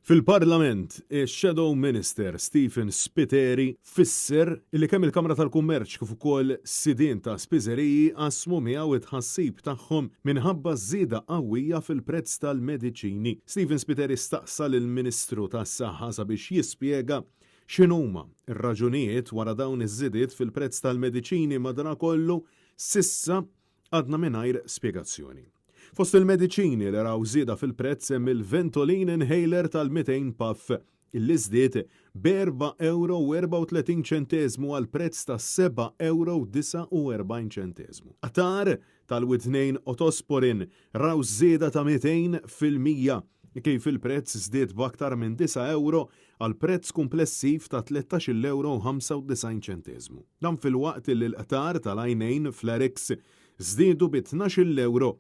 Fil-Parlament, ix-Shadow Minister Stephen Spiteri fisser li kemm il-Kamra tal-Kummerċ kif ukoll sidien ta' spiżeriji qasmu miegħu it-tħassib tagħhom minħabba żieda qawwija fil-prezz tal-mediċini. Stephen Spiteri staqsa lill-Ministru tas-Saħħa sabiex jispjega x'inhuma r-raġunijiet wara dawn iż-żidiet fil-prezz tal-mediċini madankollu sissa għadna mingħajr spjegazzjoni. Fost il-mediċini li raw żieda fil-prezz hemm il-Ventolin inhaler tal-200 puff illi żdied b'4.34 għal prezz ta' €7.49. Atar tal-widnejn Otosporin raw żieda ta' 200% kif il-prezz żdied b'aktar minn €9 għal prezz komplessiv ta' €13.95. Dan fil-waqt li l-qatar tal-għajnejn Flarix żdiedu b'12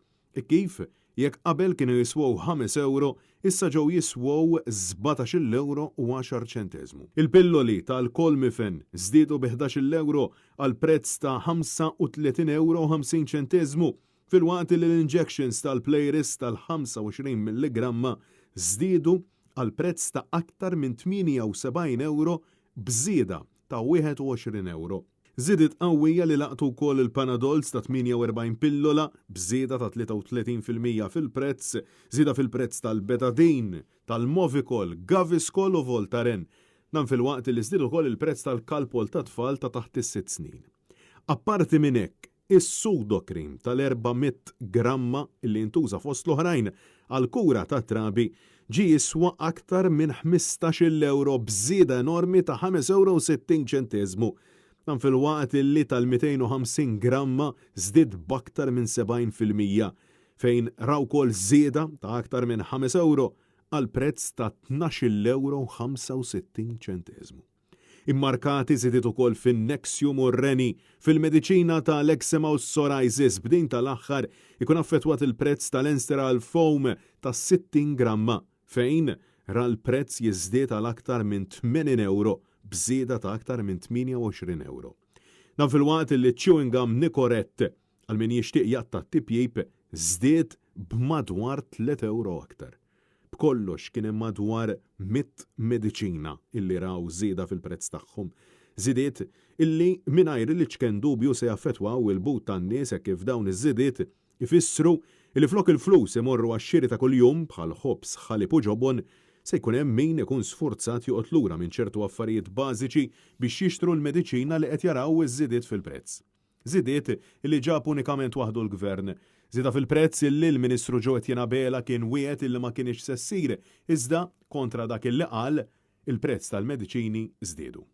kif jekk qabel kienu jiswow €5, issa ġew jiswow €17.10. Il-pilloli tal-Kolmifen żdiedu b'11 għal prezz ta' €35.50 fil-waqt li l-injections tal-Playris tal-25 mg żdiedu għal prezz ta' aktar minn €78 b'żieda ta' €21. Żidiet qawwija li laqtu wkoll il-Panadols ta' 48 pillola b'żieda ta' 33% fil-prezz, żieda fil-prezz tal-Betadine, tal-Movicol, Gaviscol u Voltaren. Dan fil-waqt li żdied ukoll il-prezz tal-Calpol ta' tfal ta' taħt is-6 snin. Apparti minn hekk, is-Sudocrem tal-400 gramma li ntuża fost l-oħrajn għal kura ta' trabi ġie jiswa aktar minn €15 b'żieda enormi ta' €5.60. Dan fil-waqt li tal-250 gramma żdied b'aktar minn 70% fejn raw kol żieda ta' aktar minn €5 għal prezz ta' €12.65. Immarkati żidiet ukoll fin-Nexium u r-Reni fil-mediċina tal-eczema u psoriasis b'din tal-aħħar ikun affettwat il-prezz tal-Ensteral Foam ta' 60 gramma fejn ra l-prezz jiżdied għal aktar minn €80 bżieda ta' aktar minn €28. Dan fil-waqt li chewing gum Nicorette għal min jixtieq jatta' tipjib żdied b'madwar €3 aktar. B'kollox kien hemm madwar 100 mediċina illi raw żieda fil-prezz tagħhom. Żidiet illi mingħajr li ċken dubju se jaffettwaw il-but tan-nies kif dawn iż-żidiet ifissru li flok il-flus imorru għax-xiri ta' kuljum bħal ħobs, ħalib u ġobon se jkun hemm min ikun sfurzat joqgħod lura minn ċertu affarijiet bażiċi biex jixtru l-mediċina li qed jaraw iż-żidiet fil-prezz. Żidiet li ġab unikament waħdu l-Gvern. Żieda fil-prezz illi l-Ministru Joe Bela kien wiegħed illi ma kienx se ssir, iżda kontra dak illi qal il-prezz tal-mediċini żdiedu.